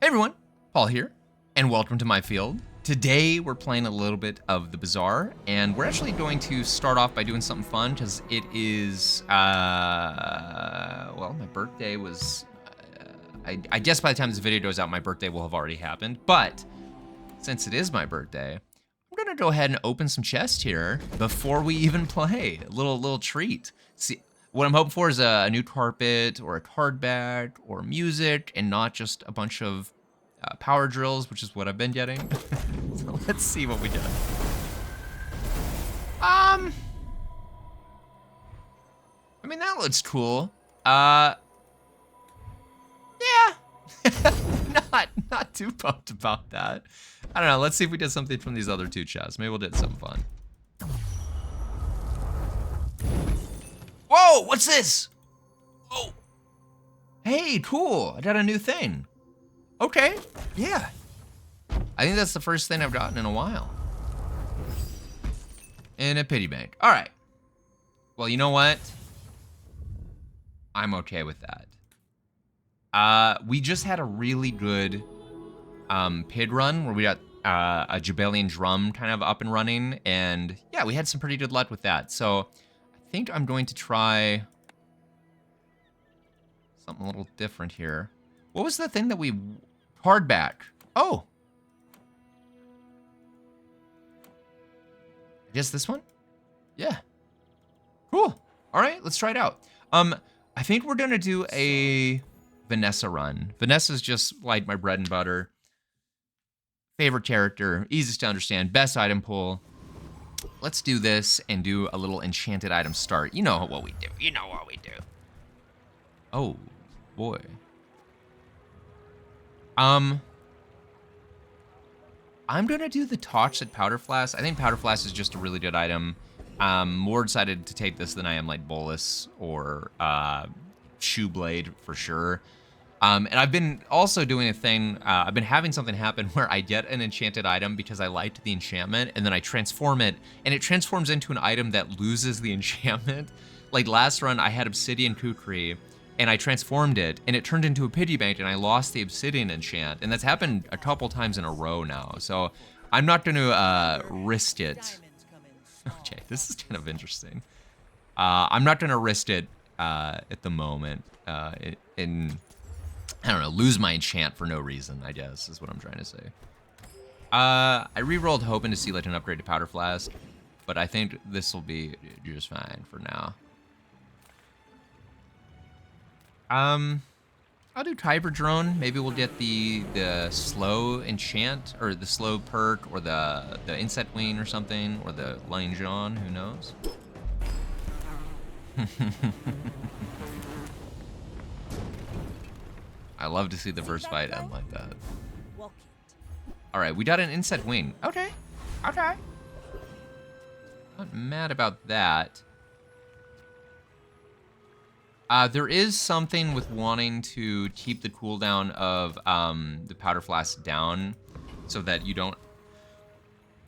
Hey everyone, Paul here, and welcome to my field. Today we're playing a little bit of the Bazaar, and we're actually going to start off by doing something fun because it is, well, my birthday was, I guess by the time this video goes out, my birthday will have already happened, but since it is my birthday, I'm gonna go ahead and open some chests here before we even play. A little treat. See, what I'm hoping for is a new carpet or a card bag or music and not just a bunch of power drills, which is what I've been getting. So let's see what we get. I mean, that looks cool. Yeah. not too pumped about that. I don't know, let's see if we did something from these other two chests. Maybe we'll do something fun. Whoa, what's this? Oh. Hey, cool, I got a new thing. Okay, yeah. I think that's the first thing I've gotten in a while. In a pity bank, all right. Well, you know what? I'm okay with that. We just had a really good pig run where we got a Julian drum kind of up and running, and yeah, we had some pretty good luck with that. So I think I'm going to try something a little different here. What was the thing that we hardback? Oh, I guess this one? Yeah. Cool. All right, let's try it out. I think we're gonna do a Vanessa run. Vanessa's just like my bread and butter. Favorite character, easiest to understand, best item pool. Let's do this and do a little enchanted item start. You know what we do. You know what we do. Oh, boy. I'm gonna do the toxic powder flask. I think powder flask is just a really good item. More excited to take this than I am like bolus or shoe blade for sure. And I've been also doing a thing, I've been having something happen where I get an enchanted item because I liked the enchantment, and then I transform it, and it transforms into an item that loses the enchantment. Like last run, I had Obsidian Kukri, and I transformed it, and it turned into a piggy bank, and I lost the Obsidian enchant, and that's happened a couple times in a row now, so I'm not gonna risk it. Okay, this is kind of interesting. I'm not gonna risk it at the moment, I don't know, lose my enchant for no reason, I guess, is what I'm trying to say. I re-rolled hoping to see like an upgrade to Powder Flask, but I think this will be just fine for now. I'll do Kyber Drone. Maybe we'll get the slow enchant, or the slow perk, or the insect wing or something, or the Lion John, who knows? I love to see the first fight end like that. All right, we got an insect wing. Okay, okay. Not mad about that. There is something with wanting to keep the cooldown of the powder flask down so that you don't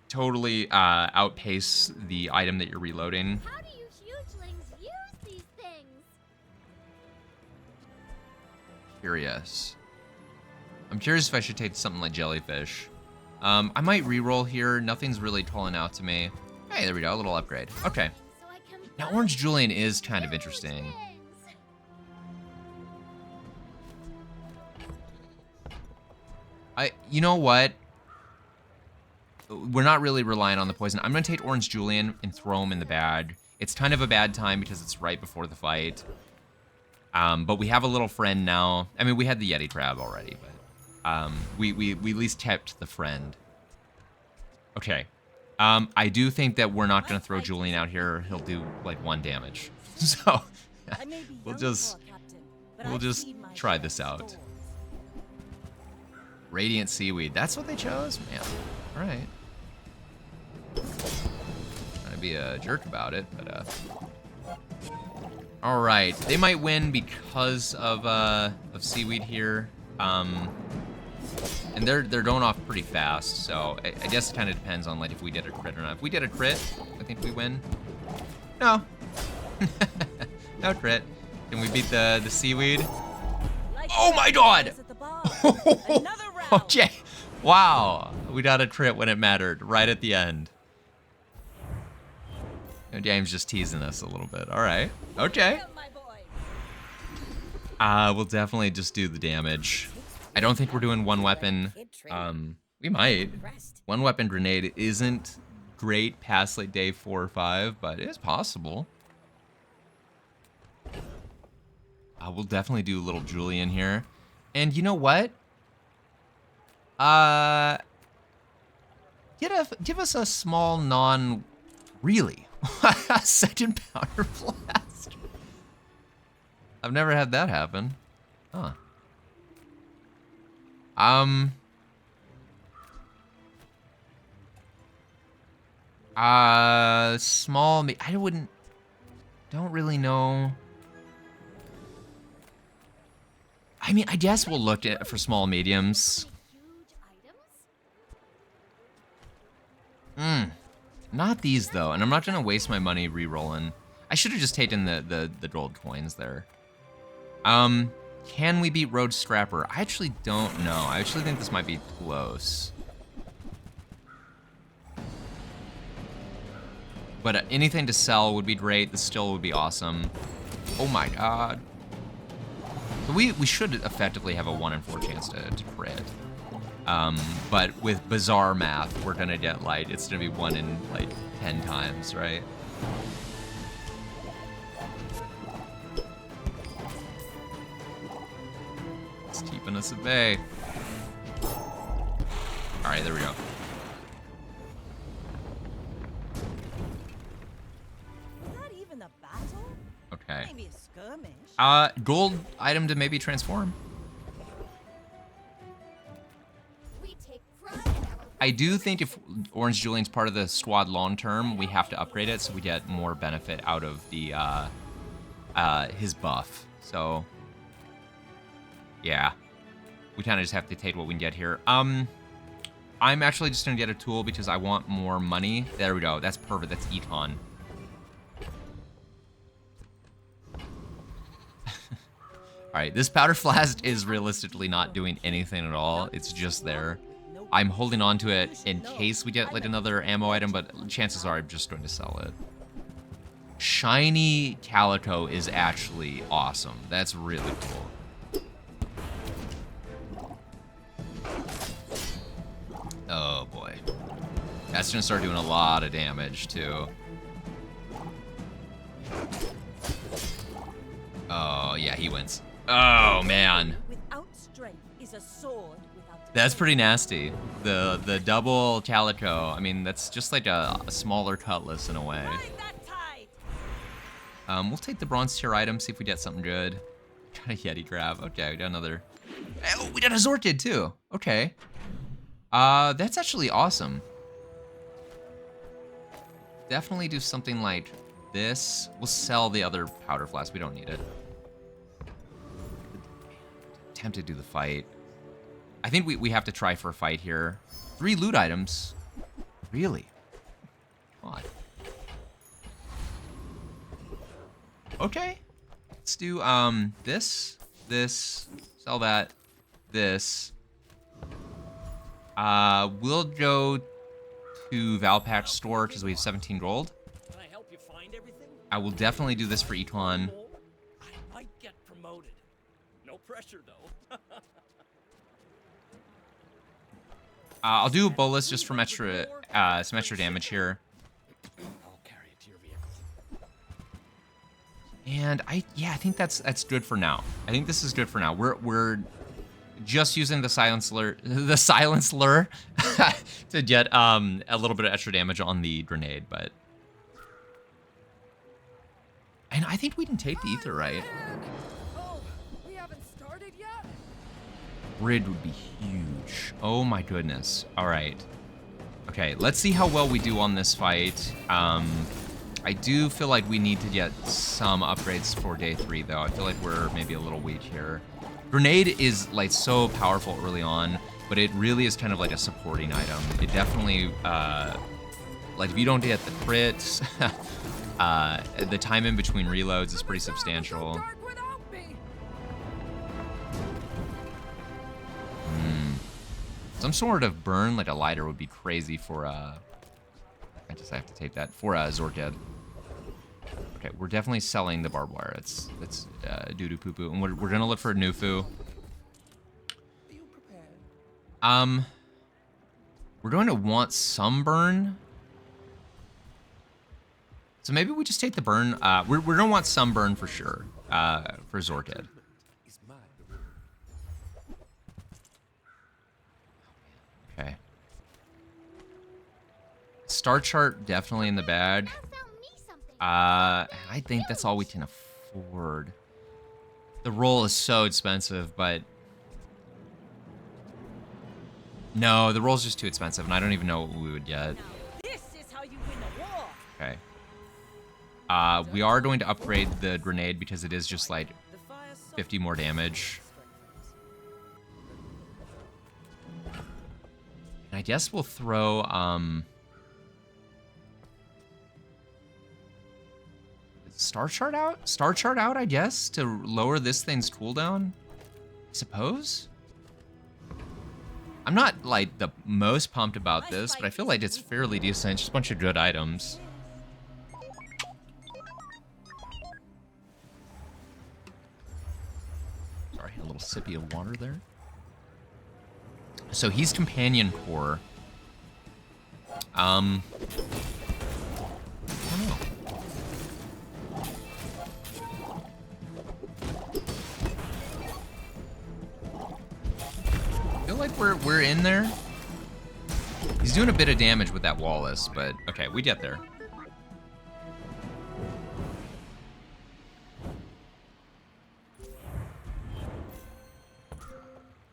totally outpace the item that you're reloading. How do you hugelings use these things? Curious. I'm curious if I should take something like jellyfish. I might re-roll here. Nothing's really calling out to me. Hey, there we go, a little upgrade. Okay. So I can Now, Orange Julian is kind of interesting. things. You know what? We're not really relying on the poison. I'm gonna take Orange Julian and throw him in the bag. It's kind of a bad time because it's right before the fight. But we have a little friend now. I mean, we had the Yeti crab already, but we at least kept the friend. Okay. I do think that we're not gonna throw Julian out here. He'll do like 1 damage. So we'll just try this out. Radiant Seaweed. That's what they chose? Man. All right. Trying to be a jerk about it, but all right. They might win because of Seaweed here. And they're going off pretty fast, so I guess it kind of depends on like if we did a crit or not. If we did a crit, I think we win. No. No crit. Can we beat the Seaweed? Oh my god! Another Okay. Wow. We got a crit when it mattered, right at the end. James just teasing us a little bit. All right. Okay. We'll definitely just do the damage. I don't think we're doing one weapon. We might. One weapon grenade isn't great past like day 4 or 5, but it is possible. We'll definitely do a little Julian here. And you know what? Give us a small really second powder blast. I've never had that happen. Huh. Small. Don't really know. I mean, I guess we'll look at for small mediums. Not these though, and I'm not gonna waste my money re-rolling. I should have just taken the gold coins there. Can we beat Road Scrapper? I actually don't know. I actually think this might be close. But anything to sell would be great. The still would be awesome. Oh my god. So we should effectively have a 1 in 4 chance to crit. But with Bazaar math, we're gonna get like, it's gonna be 1 in like 10 times, right? It's keeping us at bay. All right, there we go. Was that even a battle? Okay. Maybe a skirmish. Gold item to maybe transform. I do think if Orange Julian's part of the squad long term, we have to upgrade it so we get more benefit out of the his buff. So yeah, we kind of just have to take what we can get here. I'm actually just gonna get a tool because I want more money. There we go. That's perfect. That's Eton. All right, this powder flask is realistically not doing anything at all. It's just there. I'm holding on to it in case we get like another ammo item, but chances are I'm just going to sell it. Shiny Calico is actually awesome. That's really cool. Oh boy. That's gonna start doing a lot of damage too. Oh yeah, he wins. Oh man. Without strength is a sword without. That's pretty nasty. The double Calico. I mean, that's just like a smaller cutlass in a way. We'll take the bronze tier item, see if we get something good. Got a Yeti grab. Okay, we got another. Oh, we got a Zorkid too. Okay. That's actually awesome. Definitely do something like this. We'll sell the other powder flask. We don't need it. Tempted to do the fight. I think we have to try for a fight here. 3 loot items. Really? Odd. Okay. Let's do this, sell that, this. We'll go to Valpatch store because we have 17 gold. Can I help you find everything? I will definitely do this for Eton. I might get promoted. No pressure though. I'll do a bolus just for some extra damage here. I'll carry it to your vehicle. And I think that's good for now. I think this is good for now. We're just using the silence lure to get a little bit of extra damage on the grenade, but and I think we can take the ether, right? Oh, we haven't started yet? Grid would be huge. Oh my goodness. All right. Okay, let's see how well we do on this fight. I do feel like we need to get some upgrades for day 3, though. I feel like we're maybe a little weak here. Grenade is like so powerful early on, but it really is kind of like a supporting item. It definitely, like if you don't get the crits, the time in between reloads is pretty substantial. Dark without me. Some sort of burn, like a lighter, would be crazy for, I have to take that, for, Zorked. Okay, we're definitely selling the barbed wire. It's doo-doo poo-poo. And we're gonna look for Nufu. We're going to want some burn. So maybe we just take the burn. We're gonna want some burn for sure, for Zorked. Okay. Star chart definitely in the bag. I think that's all we can afford. The roll is so expensive, but no, the roll's just too expensive, and I don't even know what we would get. This is how you win a war. Okay. We are going to upgrade the grenade because it is just like 50 more damage. And I guess we'll throw, Star Chart out? Star Chart out, I guess, to lower this thing's cooldown? I suppose? I'm not, like, the most pumped about this, but I feel like it's fairly decent. Just a bunch of good items. Sorry, a little sippy of water there. So he's Companion Core. I don't know. I feel like we're in there. He's doing a bit of damage with that Wallace, but okay, we get there.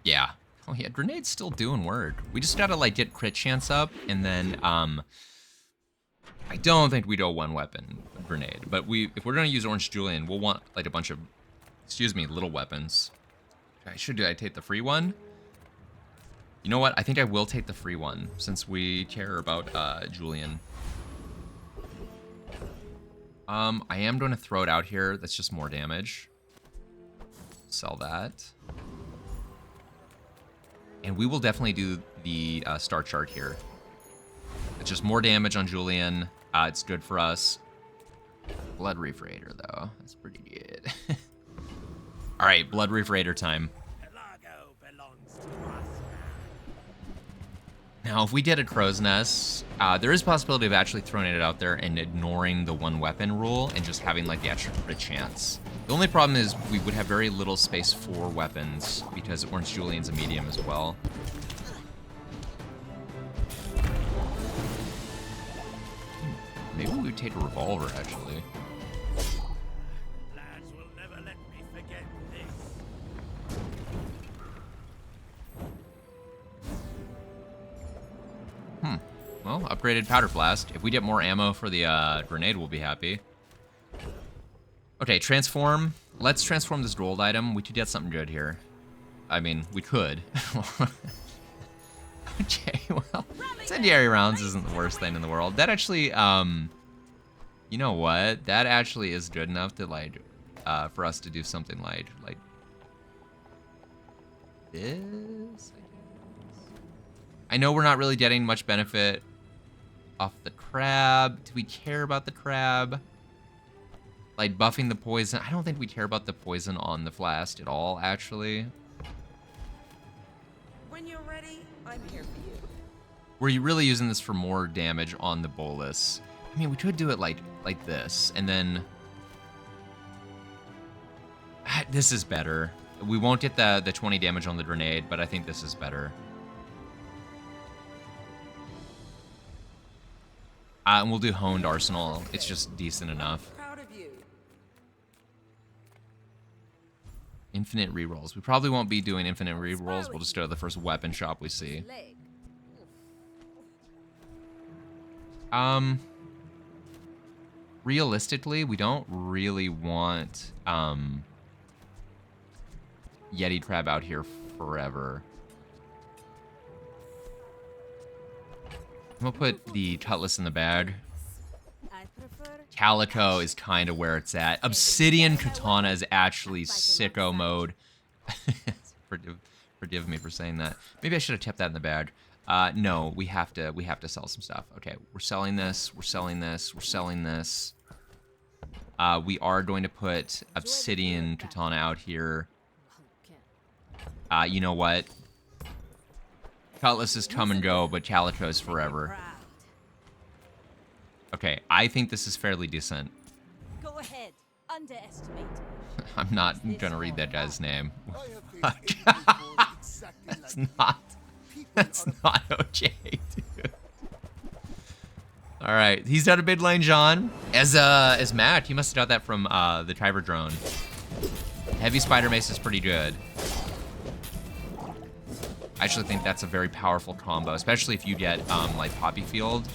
Yeah. Oh yeah, Grenade's still doing word. We just gotta like get crit chance up, and then I don't think we do a one weapon grenade, but if we're gonna use Orange Julian, we'll want like a bunch of, little weapons. I take the free one? You know what? I think I will take the free one since we care about Julian. I am going to throw it out here. That's just more damage. Sell that. And we will definitely do the star chart here. It's just more damage on Julian. It's good for us. Blood Reef Raider, though. That's pretty good. All right, Blood Reef Raider time. Now, if we get a Crow's Nest, there is a possibility of actually throwing it out there and ignoring the one weapon rule and just having like the extra crit chance. The only problem is we would have very little space for weapons because Orange Julian's a medium as well. Maybe we would take a revolver, actually. Lads will never let me forget this. Well, upgraded powder blast. If we get more ammo for the grenade, we'll be happy. Okay, transform. Let's transform this gold item. We could get something good here. I mean, we could. Okay, well, incendiary rounds isn't the worst thing in the world. That actually, you know what? That actually is good enough to like, for us to do something like this. I know we're not really getting much benefit off the crab. Do we care about the crab? Like buffing the poison. I don't think we care about the poison on the flask at all, actually. When you're ready, I'm here for you. We're really using this for more damage on the bolus. I mean, we could do it like this, and then this is better. We won't get the 20 damage on the grenade, but I think this is better. And we'll do honed arsenal. It's just decent enough. Proud of you. Infinite rerolls. We probably won't be doing infinite rerolls. We'll just go to the first weapon shop we see. Realistically, we don't really want Yeti crab out here forever. I'm gonna put the cutlass in the bag. Calico is kind of where it's at. Obsidian katana is actually sicko mode. Forgive me for saying that. Maybe I should have kept that in the bag. No, we have to sell some stuff. Okay, we're selling this. We're selling this. We're selling this. We are going to put obsidian katana out here. You know what? Cutlass is come and go, but Calico's forever. Okay, I think this is fairly decent. Go ahead. Underestimate. I'm not gonna read that guy's name. That's not OJ, dude. All right, he's got a big lane, John. As Matt, he must have got that from the Triver drone. Heavy spider mace is pretty good. I actually think that's a very powerful combo, especially if you get like Poppy Field.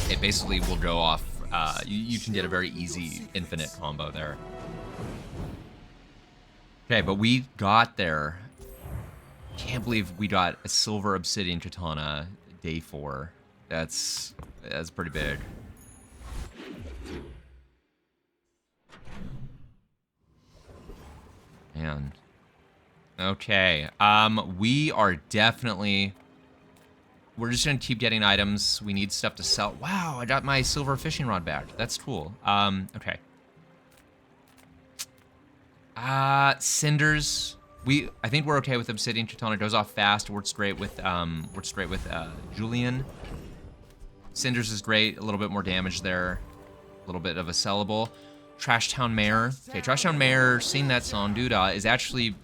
It basically will go off. You can get a very easy infinite combo there. Okay, but we got there. Can't believe we got a silver obsidian katana day 4. That's pretty big. Man. Okay. We are definitely. We're just gonna keep getting items. We need stuff to sell. Wow, I got my silver fishing rod back. That's cool. Okay. Cinders. I think we're okay with obsidian katana. Goes off fast. Works great with Julian. Cinders is great. A little bit more damage there. A little bit of a sellable. Trash Town Mayor. Okay, Trash Town Mayor, seeing that song, dude, is actually.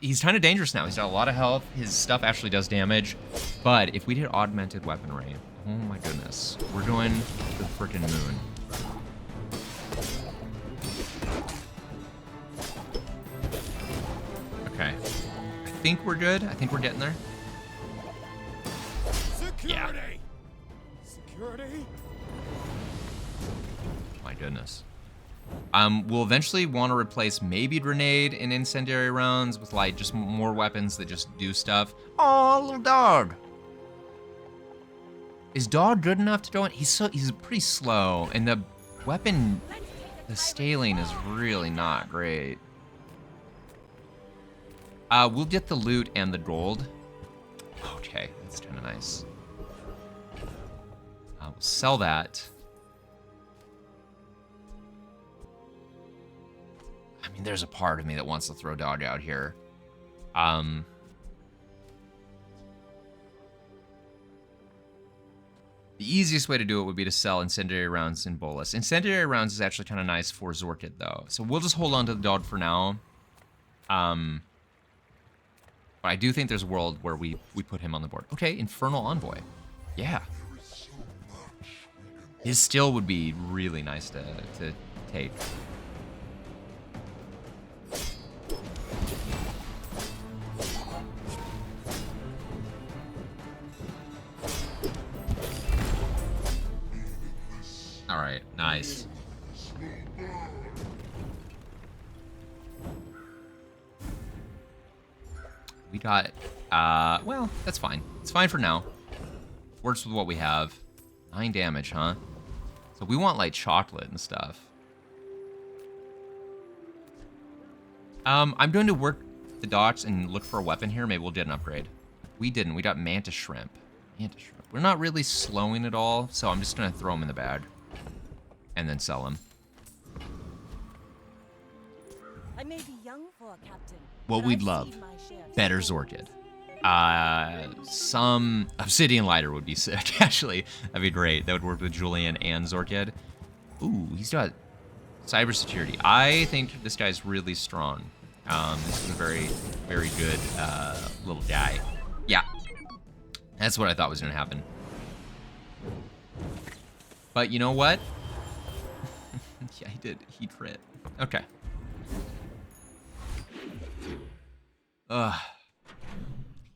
He's kind of dangerous now. He's got a lot of health. His stuff actually does damage. But if we did augmented weaponry, oh my goodness. We're going to the freaking moon. Okay. I think we're good. I think we're getting there. Security! Yeah. Security? My goodness. We'll eventually want to replace maybe grenade and incendiary rounds with like just more weapons that just do stuff. Oh, little dog. Is dog good enough to go in? He's pretty slow, and the weapon, the scaling is really not great. We'll get the loot and the gold. Okay, that's kind of nice. We'll sell that. I mean, there's a part of me that wants to throw dog out here. The easiest way to do it would be to sell incendiary rounds in Bolus. Incendiary rounds is actually kind of nice for Zorkit, though. So we'll just hold on to the dog for now. But I do think there's a world where we put him on the board. Okay, Infernal Envoy. Yeah. His still would be really nice to take. All right, nice. We got, well, that's fine. It's fine for now. Works with what we have. 9 damage, huh? So we want, like, chocolate and stuff. I'm going to work the docks and look for a weapon here. Maybe we'll get an upgrade. We didn't. We got Mantis Shrimp. Mantis Shrimp. We're not really slowing at all, so I'm just going to throw them in the bag. And then sell them. I may be young for a captain. What but we'd I've love. seen my share of Better storms. Zorkid. Some Obsidian Lighter would be sick, actually. That'd be great. That would work with Julian and Zorkid. Ooh, he's got cybersecurity. I think this guy's really strong. This is a very, very good little guy. Yeah. That's what I thought was going to happen. But you know what? Yeah, he did. He crit. Okay.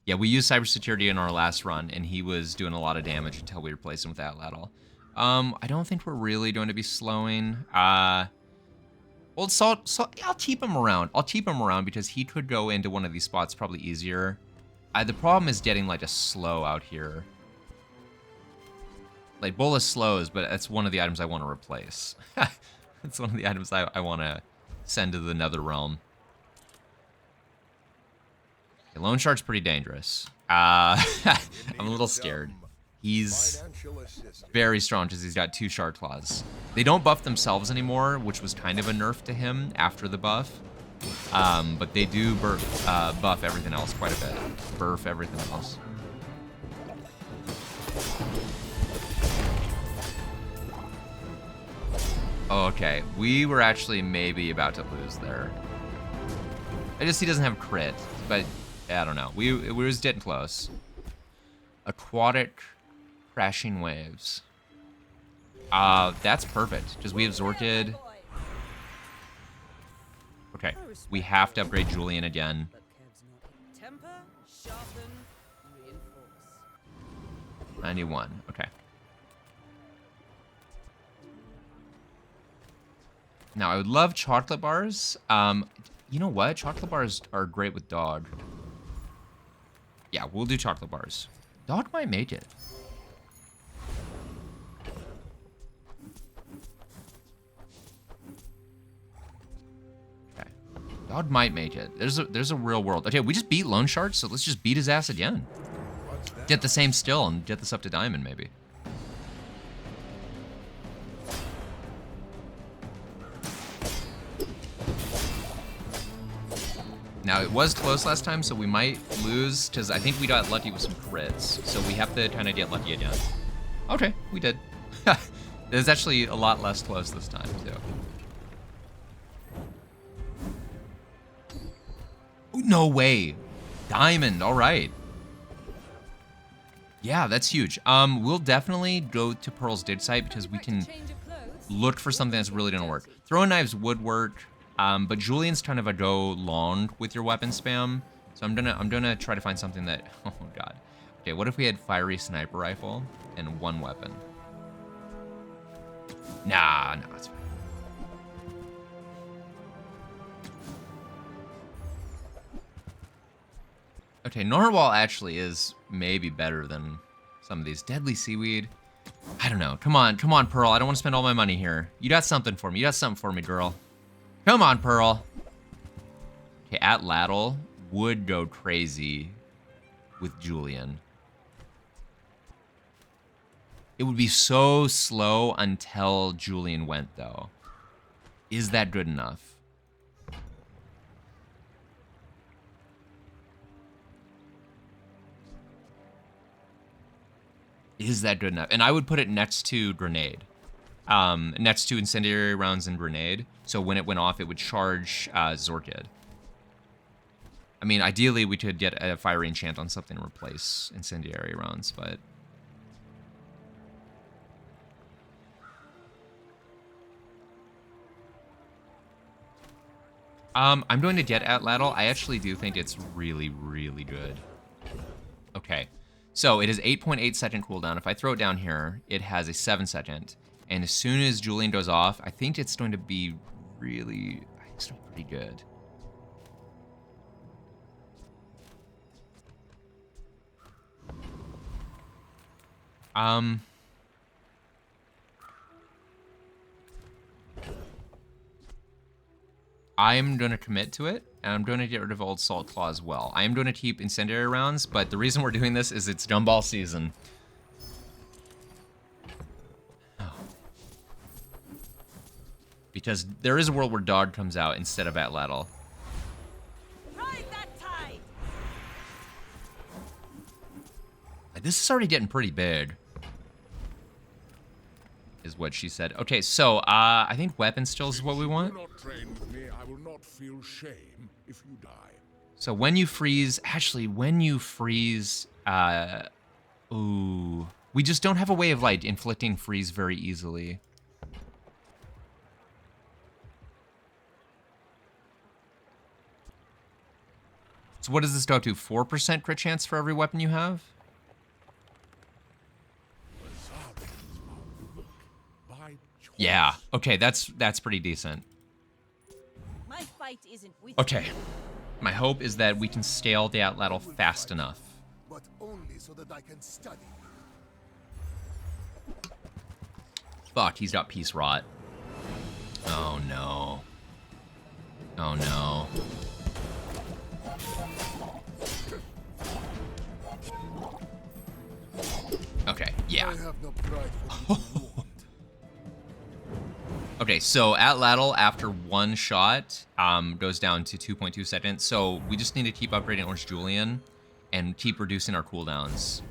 Yeah, we used cybersecurity in our last run, and he was doing a lot of damage until we replaced him with Atlatl. I don't think we're really going to be slowing. Well, so I'll keep him around. I'll keep him around because he could go into one of these spots probably easier. The problem is getting like a slow out here. Like Bolus slows, but that's one of the items I want to replace. That's one of the items I want to send to the Nether Realm. Okay, Loan Shark's pretty dangerous. I'm a little scared. He's very strong because he's got 2 Shark Claws. They don't buff themselves anymore, which was kind of a nerf to him after the buff. But they do buff everything else quite a bit. Burf everything else. Okay, we were actually maybe about to lose there. I just he doesn't have crit, but I don't know. We was getting close. Aquatic crashing waves. That's perfect because we have Zorkid. Okay, we have to upgrade Julian again. Temper, sharpen, reinforce. 91. Okay. Now I would love chocolate bars. You know what? Chocolate bars are great with dog. Yeah, we'll do chocolate bars. Dog might make it. Okay. Dog might make it. There's a real world. Okay, we just beat Loan Shark, so let's just beat his ass again. Get the same still and get this up to diamond, maybe. Now, it was close last time, so we might lose, because I think we got lucky with some crits. So we have to kind of get lucky again. Okay, we did. There's actually a lot less close this time, too. Ooh, no way. Diamond, all right. Yeah, that's huge. We'll definitely go to Pearl's dig site, because we can look for something that's really going to work. Throwing knives would work. But Julian's kind of a go long with your weapon spam, so I'm gonna try to find something that. Oh god. Okay, what if we had fiery sniper rifle and 1 weapon? Nah, it's fine. Okay, Narwhal actually is maybe better than some of these. Deadly seaweed. I don't know. Come on, Pearl. I don't want to spend all my money here. You got something for me. You got something for me, girl. Come on, Pearl. Okay, Atlatl would go crazy with Julian. It would be so slow until Julian went, though. Is that good enough? Is that good enough? And I would put it next to Grenade. Next to incendiary rounds and grenade, so when it went off, it would charge Zorkid. I mean, ideally, we could get a fiery enchant on something and replace incendiary rounds, but... I'm going to get Atlatl. I actually do think it's really, really good. Okay, so it is 8.8 second cooldown. If I throw it down here, it has a 7 second. And as soon as Julian goes off, I think it's going to be really, I think it's going to be pretty good. I'm going to commit to it, and I'm going to get rid of Old Salt Claw as well. I am going to keep incendiary rounds, but the reason we're doing this is it's gumball season. Because there is a world where Dog comes out instead of Atlatl. Ride that tide. This is already getting pretty big. Is what she said. Okay, so I think weapon stills is what we want. Do not train with me, I will not feel shame if you die. So when you freeze, actually, when you freeze, ooh, we just don't have a way of like inflicting freeze very easily. So what does this go to? 4% crit chance for every weapon you have? Yeah. Okay, that's pretty decent. My fight isn't with Okay. My hope is that we can scale the Atlatl fast enough. But only so that I can study. Fuck, he's got Peace Rot. Oh no. Oh no. Yeah. I have no pride for you to want. Okay, so at Lattle, after one shot, goes down to 2.2 seconds. So we just need to keep upgrading Orange Julian and keep reducing our cooldowns.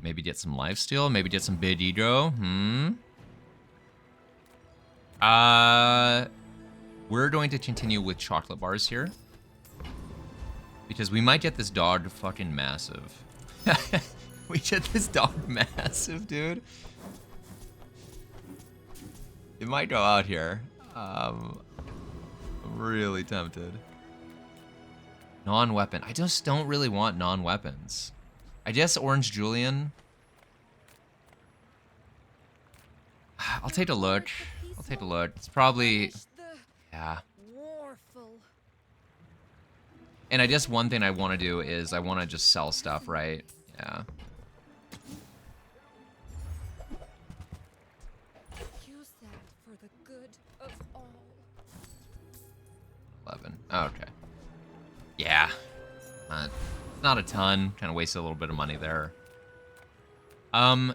Maybe get some lifesteal. Maybe get some big ego. We're going to continue with chocolate bars here. Because we might get this dog fucking massive. We get this dog massive, dude. It might go out here. I'm really tempted. Non-weapon. I just don't really want non-weapons. I guess Orange Julian. I'll take a look. I'll take a look. It's probably... Yeah. Warful. And I guess one thing I want to do is I want to just sell stuff, right? Yeah. Use that for the good of all. 11. Okay. Yeah. Not a ton. Kind of wasted a little bit of money there.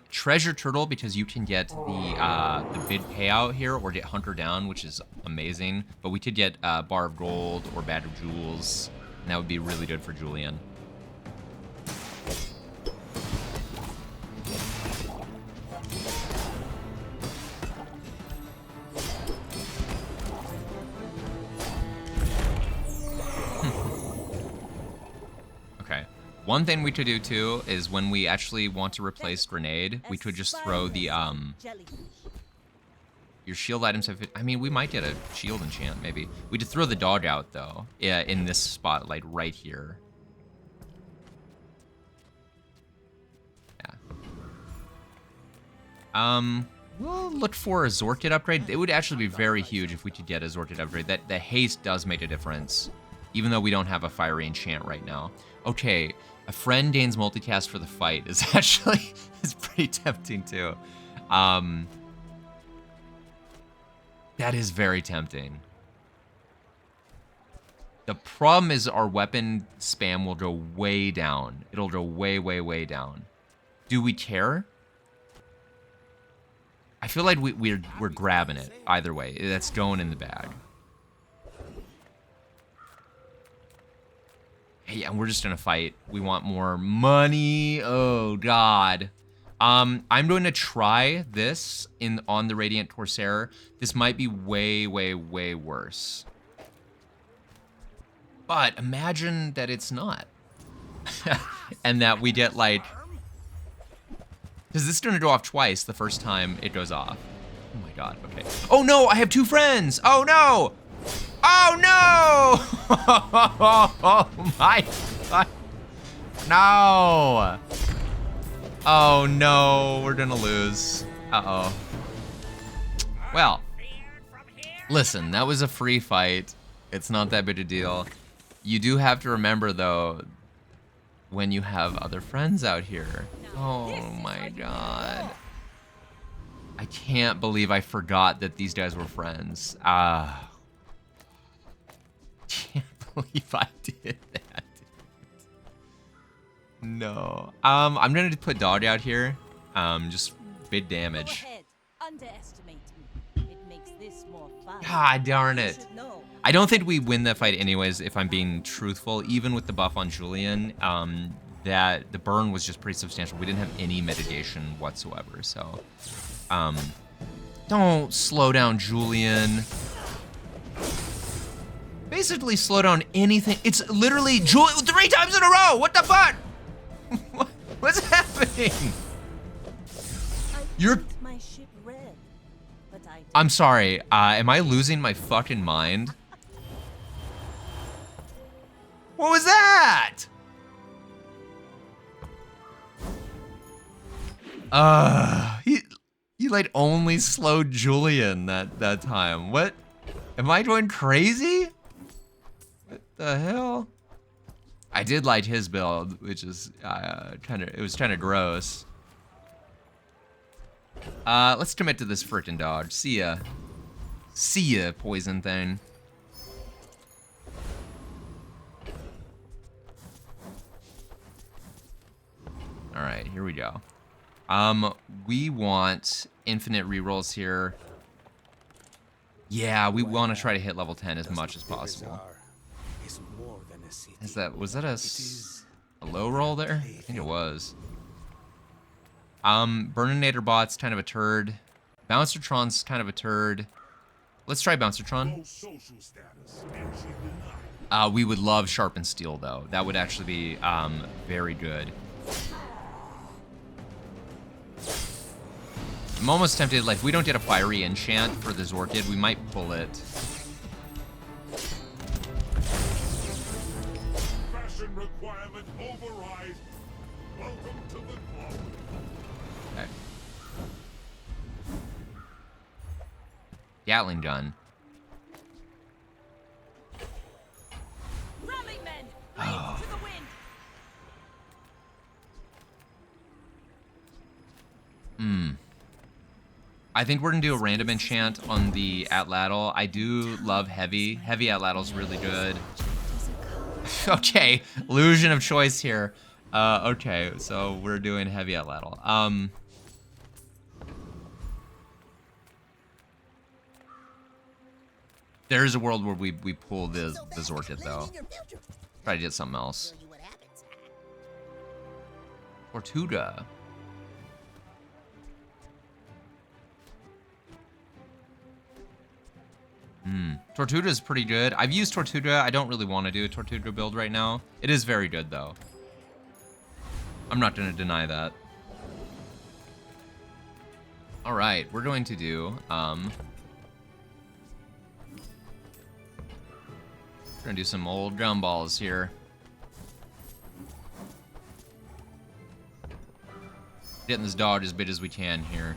Treasure Turtle, because you can get the big payout here or get Hunter down, which is amazing. But we could get Bar of Gold or Bag of Jewels, and that would be really good for Julian. Okay. One thing we could do too is when we actually want to replace grenade, we could just throw the your shield items have. I mean, we might get a shield enchant maybe. We could throw the dog out though. Yeah, in this spot, like right here. Yeah. We'll look for a Zorkit upgrade. It would actually be very huge if we could get a Zorkit upgrade. That the haste does make a difference, even though we don't have a fiery enchant right now. Okay, a friend gains multicast for the fight is actually is pretty tempting too. That is very tempting. The problem is our weapon spam will go way down. It'll go way, way, way down. Do we care? I feel like we're grabbing it either way. That's going in the bag. Hey, and we're just gonna fight. We want more money. Oh God. I'm going to try this on the Radiant Corsair. This might be way, way, way worse. But imagine that it's not. And that we get like... Because this is going to go off twice the first time it goes off. Oh my God, okay. Oh no, I have two friends! Oh no! Oh no! Oh my God. No! Oh no, we're gonna lose. Uh-oh. Well, listen, that was a free fight. It's not that big a deal. You do have to remember, though, when you have other friends out here. Oh my God. I can't believe I forgot that these guys were friends. Can't believe I did that. No. I'm gonna put dog out here. Just big damage. Go ahead. Underestimate me. It makes this more fun. God darn You it. should know. I don't think we win that fight anyways, if I'm being truthful. Even with the buff on Julian, that the burn was just pretty substantial. We didn't have any mitigation whatsoever, so... don't slow down Julian. Basically slow down anything. It's literally 3 times in a row! What the fuck? What's happening? You're... Paint my ship red, but I'm sorry, am I losing my fucking mind? What was that? He like only slowed Julian that time. What? Am I going crazy? What the hell? I did like his build, which is it was kind of gross. Let's commit to this frickin' dog. See ya. See ya, poison thing. right, here we go. We want infinite rerolls here. Yeah, we want to try to hit level 10 as much as possible. Was that a low roll there? I think it was. Burninator Bot's kind of a turd. Bouncertron's kind of a turd. Let's try Bouncertron. We would love Sharpened Steel, though. That would actually be very good. I'm almost tempted, like, if we don't get a Fiery Enchant for the Zorkid, we might pull it. Fashion requirement override. Welcome to the club. Okay. Gatling gun. Rally men, blades to the wind. I think we're gonna do a random enchant on the Atlatl. I do love heavy. Heavy Atlatl's really good. Okay, illusion of choice here. Okay, so we're doing heavy Atlatl. There's a world where we pull the Zorkid though. Try to get something else. Tortuga. Tortuga is pretty good. I've used Tortuga. I don't really want to do a Tortuga build right now. It is very good, though. I'm not going to deny that. All right, we're going to do... we're going to do some old gumballs here. Getting this dodge as big as we can here.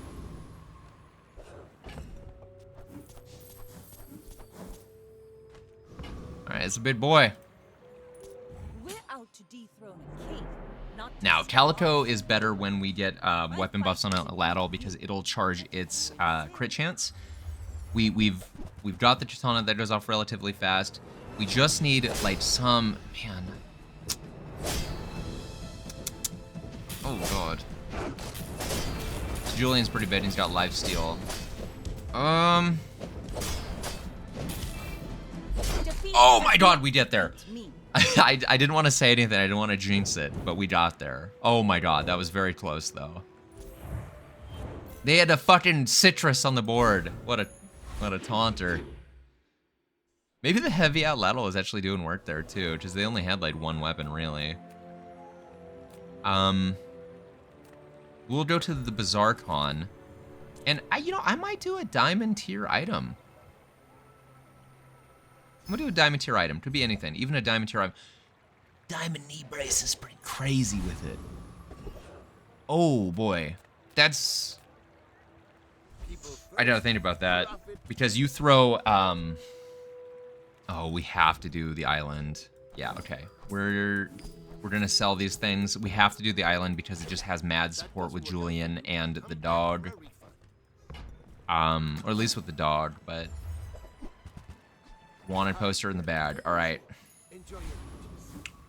Alright, it's a big boy. We're out to dethrone a king, not to Now, steal Calico our- is better when we get weapon buffs on a Atlatl because it'll charge its crit chance. We've got the Chitana that goes off relatively fast. We just need like some man. Oh god. Julian's pretty bad. He's got lifesteal. Defeat Oh the my god, we get there. me. I didn't want to say anything. I didn't want to jinx it, but we got there. Oh my god, that was very close though. They had a fucking citrus on the board. What a taunter. Maybe the heavy Atlatl is actually doing work there too, because they only had like one weapon really. We'll go to the Bazaar Con, and I might do a diamond tier item. I'm gonna do a diamond tier item. Could be anything, even a diamond tier item. Diamond knee brace is pretty crazy with it. Oh boy, that's. I gotta think about that because you throw. Oh, we have to do the island. Yeah, okay. We're gonna sell these things. We have to do the island because it just has mad support with Julian and the dog. Or at least with the dog, but wanted poster in the bag. All right.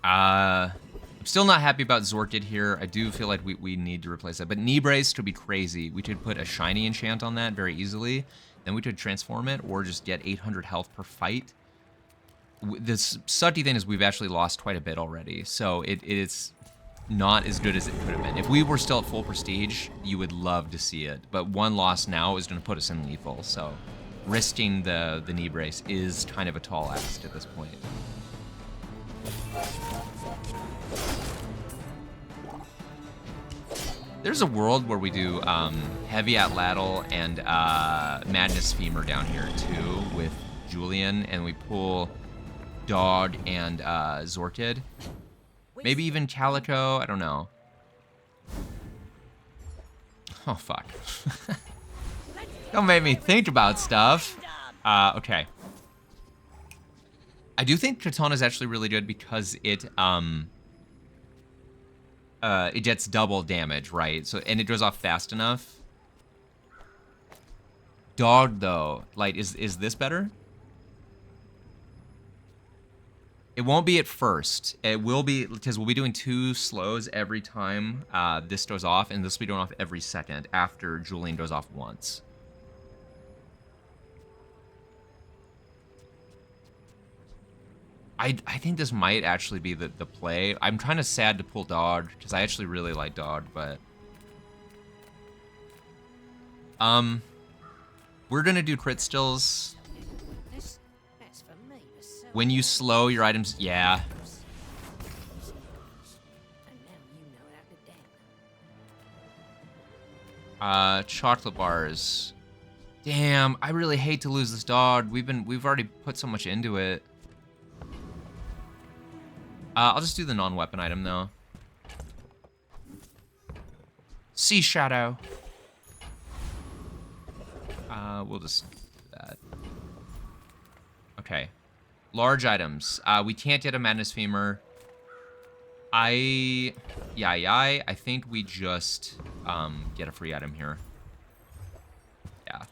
I'm still not happy about Zorkid here. I do feel like we need to replace that. But knee brace could be crazy. We could put a shiny enchant on that very easily. Then we could transform it or just get 800 health per fight. This sucky thing is we've actually lost quite a bit already. So it's not as good as it could have been. If we were still at full prestige, you would love to see it. But one loss now is going to put us in lethal. So risking the knee brace is kind of a tall ask at this point. There's a world where we do heavy Atlatl and Madness Femur down here too with Julian, and we pull Dog and Zorkid. Maybe even Calico, I don't know. Oh fuck. Don't make me think about stuff. Okay. I do think Katana is actually really good because it gets double damage, right? So and it goes off fast enough. Dog though, like is this better? It won't be at first. It will be, because we'll be doing 2 slows every time this goes off, and this will be going off every second after Julian goes off once. I think this might actually be the play. I'm kind of sad to pull dog, because I actually really like dog, but... We're gonna do crit stills. That's for me to sell. When you slow your items, yeah. And now you know how to damn. Chocolate bars. Damn, I really hate to lose this dog. We've already put so much into it. I'll just do the non-weapon item though. Sea Shadow. We'll just do that. Okay. Large items. We can't get a Madness Femur. I think we just get a free item here. Yeah.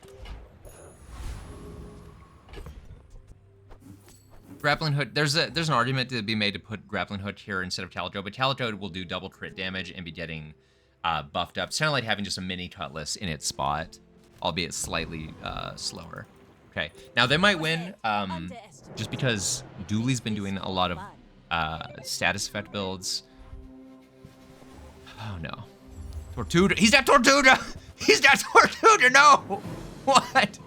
Grappling Hook. There's an argument to be made to put Grappling Hook here instead of Calico, but Calico will do double crit damage and be getting buffed up. It's kind of like having just a mini Cutlass in its spot, albeit slightly slower. Okay, now they might win just because Dooley's been doing a lot of status effect builds. Oh no. Tortuga. He's not Tortuga! He's not Tortuga, no! What?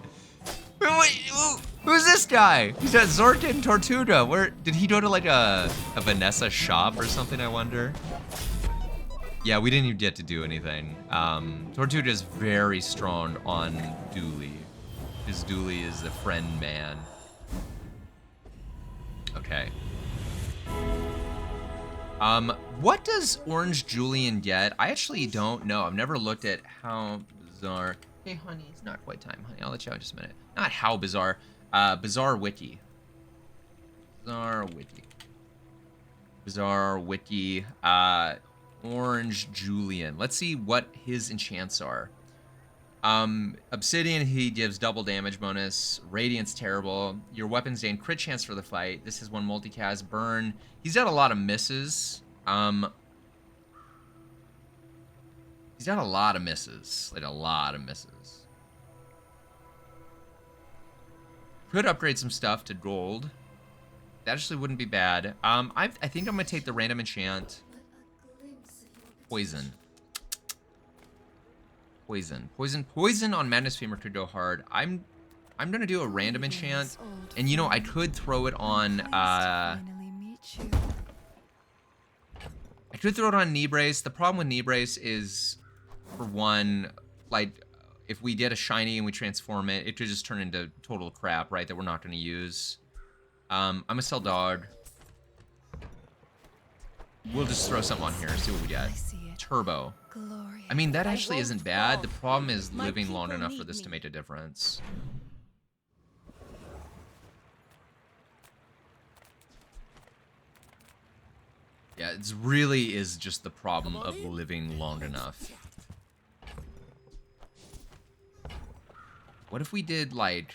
Who's this guy? He's at Zorka and Tortuga. Where did he go to like a Vanessa shop or something, I wonder? Yeah, we didn't even get to do anything. Tortuga is very strong on Dooley. Because Dooley is a friend man. Okay. What does Orange Julian get? I actually don't know. I've never looked at how bizarre. Hey, honey, it's not quite time, honey. I'll let you out in just a minute. Not how bizarre. Bazaar Wiki. Bazaar Wiki. Bazaar Wiki. Orange Julian. Let's see what his enchants are. Obsidian, he gives double damage bonus. Radiance, terrible. Your weapons gain crit chance for the fight. This is one multicast. Burn. He's got a lot of misses. He's got a lot of misses. Like, a lot of misses. Could upgrade some stuff to gold. That actually wouldn't be bad. I think I'm gonna take the random enchant. Poison. Poison on Madness Femur could go hard. I'm gonna do a random enchant, and you know I could throw it on. I could throw it on Knee Brace. The problem with Knee Brace is, for one, like if we get a shiny and we transform it, it could just turn into total crap, right? That we're not gonna use. I'm gonna sell dog. We'll just throw something on here, see what we get. Turbo. I mean, that actually isn't bad. The problem is living long enough for this to make a difference. Yeah, it really is just the problem of living long enough. What if we did, like...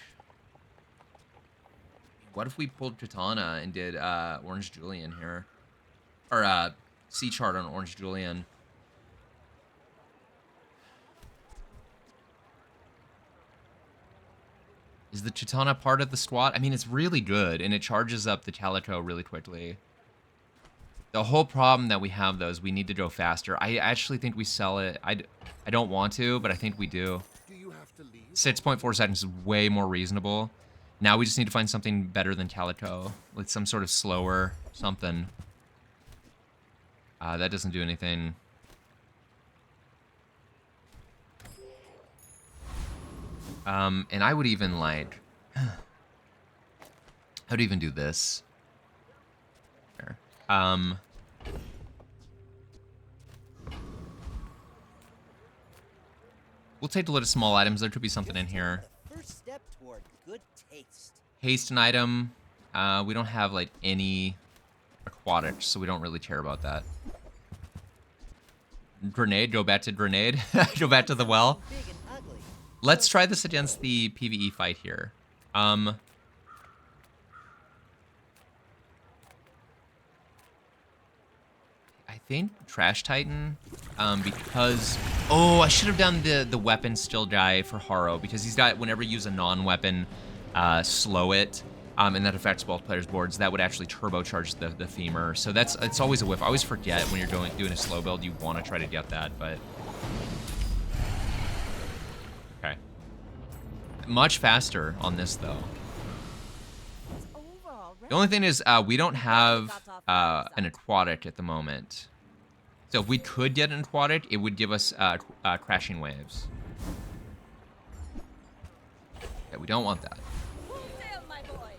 What if we pulled Katana and did Orange Julian here? Or C chart on Orange Julian. Is the Chitana part of the SWAT? I mean, it's really good, and it charges up the Calico really quickly. The whole problem that we have, though, is we need to go faster. I actually think we sell it. I don't want to, but I think we do. 6.4 seconds is way more reasonable. Now we just need to find something better than Calico. Like some sort of slower something. That doesn't do anything. And I would even like, I would even do this. There. We'll take a look at small items. There could be something in here. First step toward good taste. Haste an item. We don't have like any aquatics, so we don't really care about that. Grenade, go back to grenade. Go back to the well. Big and ugly. Let's try this against the PvE fight here. think Trash Titan, because oh, I should have done the weapon still die for Haro because he's got whenever you use a non-weapon, slow it, and that affects both players' boards. That would actually turbocharge the femur. So it's always a whiff. I always forget when you're doing a slow build, you want to try to get that, but okay, much faster on this though. It's over already. The only thing is we don't have an aquatic at the moment. So if we could get an aquatic, it would give us crashing waves. Yeah, we don't want that. Full sail, my boy.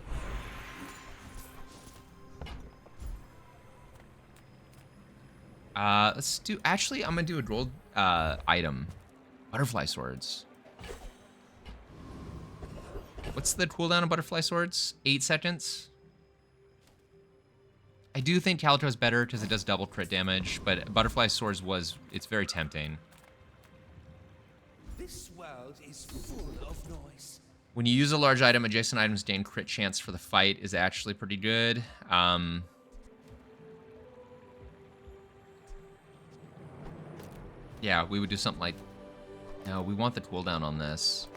Let's do, actually, I'm gonna do a gold item. Butterfly swords. What's the cooldown of butterfly swords? 8 seconds? I do think Calico is better because it does double crit damage, but butterfly swords it's very tempting. This world is full of noise. When you use a large item, adjacent items gain crit chance for the fight is actually pretty good. Yeah, we would do something like, no, we want the cooldown on this.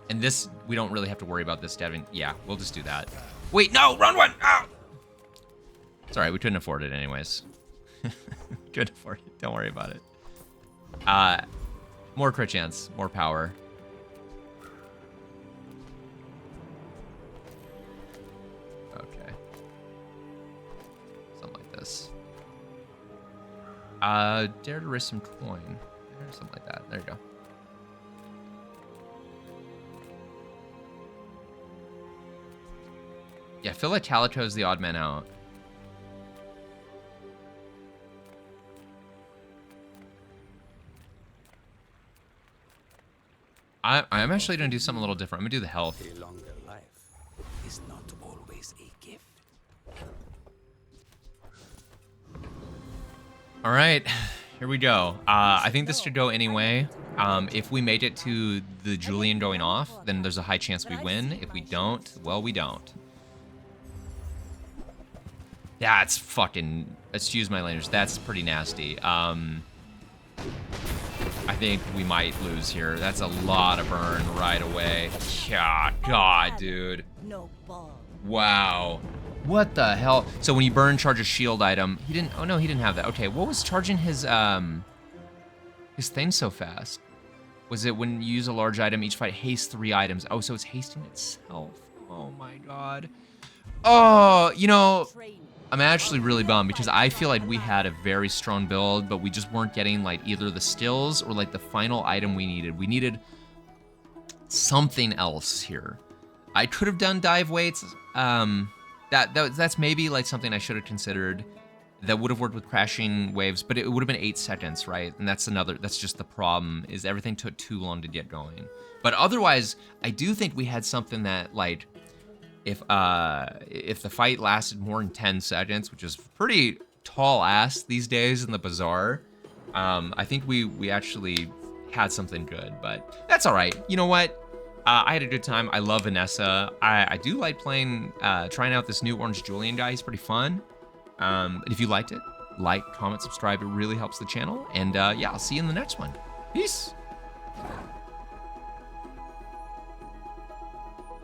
And this, we don't really have to worry about this, Devin. Yeah, we'll just do that. Wait, no, run one! Ow! Sorry, we couldn't afford it anyways. Couldn't afford it, don't worry about it. More crit chance, more power. Okay. Something like this. Dare to risk some coin. Or something like that, there you go. Yeah, I feel like Calico's the odd man out. I'm actually gonna do something a little different. I'm gonna do the health. A longer life is not always a gift. All right, here we go. I think this should go anyway. If we made it to the Julian going off, then there's a high chance we win. If we don't, well, we don't. That's fucking, excuse my language, that's pretty nasty. I think we might lose here. That's a lot of burn right away. Yeah, God, dude. No ball. Wow. What the hell? So when you burn, charge a shield item. He didn't, oh no, he didn't have that. Okay, what was charging his thing so fast? Was it when you use a large item, each fight haste 3 items? Oh, so it's hasting itself. Oh my God. Oh, you know, I'm actually really bummed because I feel like we had a very strong build, but we just weren't getting like either the stills or like the final item we needed. We needed something else here. I could have done dive weights. That's maybe like something I should have considered. That would have worked with crashing waves, but it would have been 8 seconds, right? And that's just the problem, is everything took too long to get going. But otherwise, I do think we had something that, like, if the fight lasted more than 10 seconds, which is pretty tall ass these days in the Bazaar, I think we actually had something good, but that's all right. You know what? I had a good time. I love Vanessa. I do like playing, trying out this new Orange Julian guy. He's pretty fun. And if you liked it, like, comment, subscribe. It really helps the channel. And yeah, I'll see you in the next one. Peace.